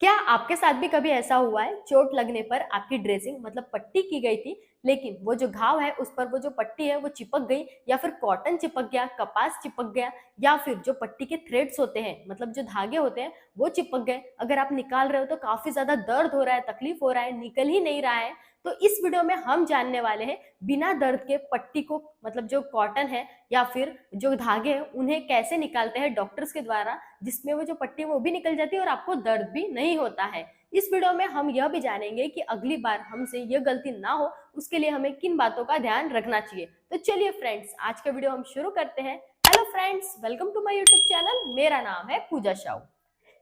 क्या आपके साथ भी कभी ऐसा हुआ है चोट लगने पर आपकी ड्रेसिंग मतलब पट्टी की गई थी लेकिन वो जो घाव है उस पर वो जो पट्टी है वो चिपक गई या फिर कॉटन चिपक गया, कपास चिपक गया या फिर जो पट्टी के थ्रेड्स होते हैं मतलब जो धागे होते हैं वो चिपक गए। अगर आप निकाल रहे हो तो काफी ज्यादा दर्द हो रहा है, तकलीफ हो रहा है, निकल ही नहीं रहा है। तो इस वीडियो में हम जानने वाले हैं बिना दर्द के पट्टी को मतलब जो कॉटन है या फिर जो धागे हैं उन्हें कैसे निकालते हैं डॉक्टर्स के द्वारा, जिसमें वो जो पट्टी वो भी निकल जाती है और आपको दर्द भी नहीं होता है। इस वीडियो में हम यह भी जानेंगे कि अगली बार हमसे यह गलती ना हो उसके लिए हमें किन बातों का ध्यान रखना चाहिए। तो चलिए फ्रेंड्स, आज का वीडियो हम शुरू करते हैं। Hello friends, welcome to my YouTube channel. मेरा नाम है पूजा शाह।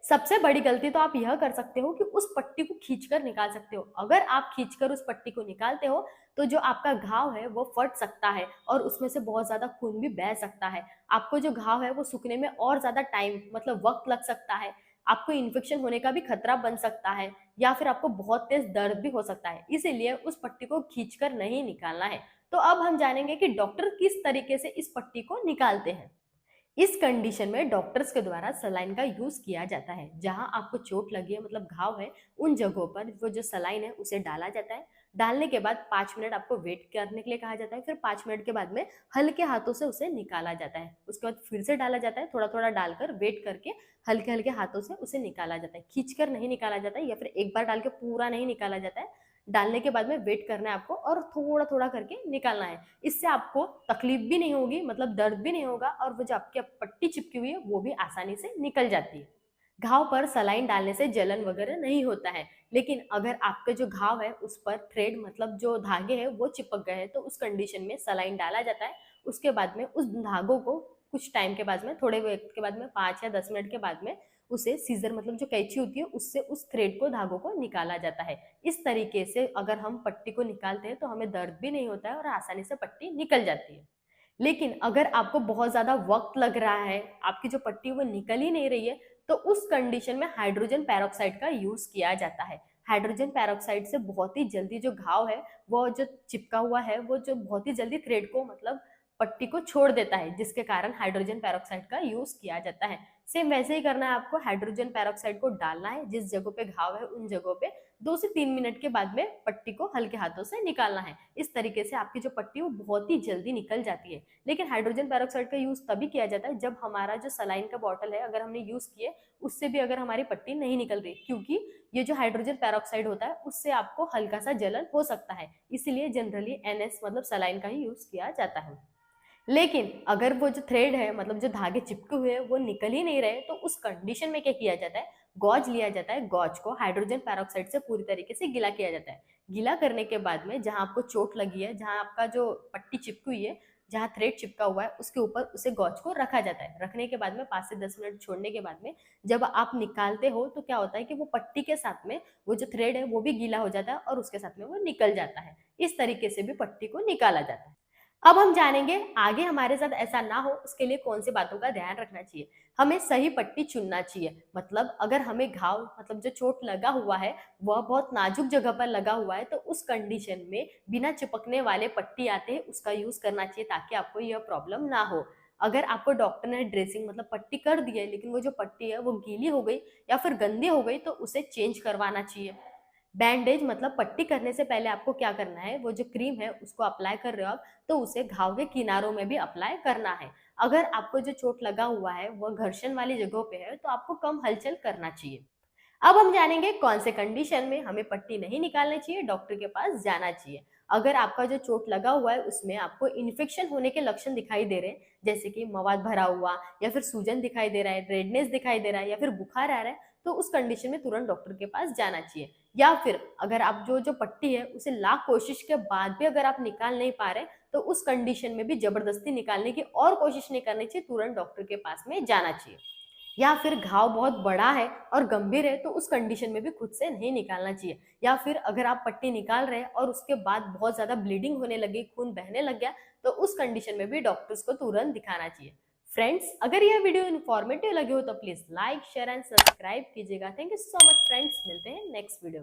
सबसे बड़ी गलती तो आप यह कर सकते हो कि उस पट्टी को खींचकर निकाल सकते हो। अगर आप खींचकर उस पट्टी को निकालते हो तो जो आपका घाव है वो फट सकता है और उसमें से बहुत ज्यादा खून भी बह सकता है। आपको जो घाव है वो सूखने में और ज्यादा टाइम मतलब वक्त लग सकता है। आपको इन्फेक्शन होने का भी खतरा बन सकता है या फिर आपको बहुत तेज दर्द भी हो सकता है। इसीलिए उस पट्टी को खींचकर नहीं निकालना है। तो अब हम जानेंगे कि डॉक्टर किस तरीके से इस पट्टी को निकालते हैं। इस कंडीशन में डॉक्टर्स के द्वारा सलाइन का यूज किया जाता है। जहां आपको चोट लगी है मतलब घाव है उन जगहों पर वो जो सलाइन है उसे डाला जाता है। डालने के बाद 5 मिनट आपको वेट करने के लिए कहा जाता है। फिर 5 मिनट के बाद में हल्के हाथों से उसे निकाला जाता है। उसके बाद फिर से डाला जाता है, थोड़ा थोड़ा डालकर वेट करके हल्के हल्के हाथों से उसे निकाला जाता है। खींचकर नहीं निकाला जाता है या फिर एक बार डाल के पूरा नहीं निकाला जाता है। डालने के बाद में वेट करना है आपको और थोड़ा थोड़ा करके निकालना है। इससे आपको तकलीफ भी नहीं होगी मतलब दर्द भी नहीं होगा और वो जो आपकी पट्टी चिपकी हुई है वो भी आसानी से निकल जाती है। घाव पर सलाइन डालने से जलन वगैरह नहीं होता है। लेकिन अगर आपके जो घाव है उस पर थ्रेड मतलब जो धागे हैं वो चिपक गए हैं तो उस कंडीशन में सलाइन डाला जाता है। उसके बाद में उस धागों को कुछ टाइम के बाद में, थोड़े वक्त के बाद में, 5 या 10 मिनट के बाद में उसे सीजर मतलब जो कैंची होती है उससे उस थ्रेड को, धागों को निकाला जाता है। इस तरीके से अगर हम पट्टी को निकालते हैं तो हमें दर्द भी नहीं होता है और आसानी से पट्टी निकल जाती है। लेकिन अगर आपको बहुत ज्यादा वक्त लग रहा है, आपकी जो पट्टी वो निकल ही नहीं रही है, तो उस कंडीशन में हाइड्रोजन पेरोक्साइड का यूज किया जाता है। हाइड्रोजन पेरोक्साइड से बहुत ही जल्दी जो घाव है वो जो चिपका हुआ है वो जो बहुत ही जल्दी थ्रेड को मतलब पट्टी को छोड़ देता है, जिसके कारण हाइड्रोजन पेरोक्साइड का यूज किया जाता है। सेम वैसे ही करना है आपको। हाइड्रोजन पेरोक्साइड को डालना है जिस जगह पे घाव है उन जगहों पे 2 से 3 मिनट के बाद में पट्टी को हल्के हाथों से निकालना है। इस तरीके से आपकी जो पट्टी वो बहुत ही जल्दी निकल जाती है। लेकिन हाइड्रोजन पेरोक्साइड का यूज तभी किया जाता है जब हमारा जो सलाइन का बॉटल है अगर हमने यूज किए उससे भी अगर हमारी पट्टी नहीं निकल रही, क्योंकि ये जो हाइड्रोजन पेरोक्साइड होता है उससे आपको हल्का सा जलन हो सकता है। इसीलिए जनरली एनएस मतलब सलाइन का ही यूज किया जाता है। लेकिन अगर वो जो थ्रेड है मतलब जो धागे चिपके हुए हैं वो निकल ही नहीं रहे तो उस कंडीशन में क्या किया जाता है, गॉज लिया जाता है। गॉज को हाइड्रोजन पेरोक्साइड से पूरी तरीके से गीला किया जाता है। गीला करने के बाद में जहां आपको चोट लगी है, जहां आपका जो पट्टी चिपकी हुई है, जहां थ्रेड चिपका हुआ है उसके ऊपर उसे गॉज को रखा जाता है। रखने के बाद में 5 से 10 मिनट छोड़ने के बाद में जब आप निकालते हो तो क्या होता है कि वो पट्टी के साथ में वो जो थ्रेड है वो भी गीला हो जाता है और उसके साथ में वो निकल जाता है। इस तरीके से भी पट्टी को निकाला जाता है। अब हम जानेंगे आगे हमारे साथ ऐसा ना हो उसके लिए कौन सी बातों का ध्यान रखना चाहिए। हमें सही पट्टी चुनना चाहिए। मतलब अगर हमें घाव मतलब जो चोट लगा हुआ है वह बहुत नाजुक जगह पर लगा हुआ है तो उस कंडीशन में बिना चिपकने वाले पट्टी आते हैं उसका यूज करना चाहिए ताकि आपको यह प्रॉब्लम ना हो। अगर आपको डॉक्टर ने ड्रेसिंग मतलब पट्टी कर दी है लेकिन वो जो पट्टी है वो गीली हो गई या फिर गंदी हो गई तो उसे चेंज करवाना चाहिए। बैंडेज मतलब पट्टी करने से पहले आपको क्या करना है, वो जो क्रीम है उसको अप्लाई कर रहे हो आप तो उसे घाव के किनारों में भी अप्लाई करना है। अगर आपको जो चोट लगा हुआ है वो घर्षण वाली जगहों पे है तो आपको कम हलचल करना चाहिए। अब हम जानेंगे कौन से कंडीशन में हमें पट्टी नहीं निकालनी चाहिए, डॉक्टर के पास जाना चाहिए। अगर आपका जो चोट लगा हुआ है उसमें आपको इन्फेक्शन होने के लक्षण दिखाई दे रहे हैं, जैसे कि मवाद भरा हुआ या फिर सूजन दिखाई दे रहा है, रेडनेस दिखाई दे रहा है या फिर बुखार आ रहा है, तो उस कंडीशन में तुरंत डॉक्टर के पास जाना चाहिए। या फिर अगर आप जो जो पट्टी है उसे लाख कोशिश के बाद भी अगर आप निकाल नहीं पा रहे तो उस कंडीशन में भी जबरदस्ती निकालने की और कोशिश नहीं करनी चाहिए, तुरंत डॉक्टर के पास में जाना चाहिए। या फिर घाव बहुत बड़ा है और गंभीर है तो उस कंडीशन में भी खुद से नहीं निकालना चाहिए। या फिर अगर आप पट्टी निकाल रहे हैं और उसके बाद बहुत ज्यादा ब्लीडिंग होने लगी, खून बहने लग गया, तो उस कंडीशन में भी डॉक्टर्स को तुरंत दिखाना चाहिए। फ्रेंड्स, अगर यह वीडियो इन्फॉर्मेटिव लगे हो तो please like, share and subscribe कीजिएगा। Thank you so much friends, मिलते हैं नेक्स्ट वीडियो में।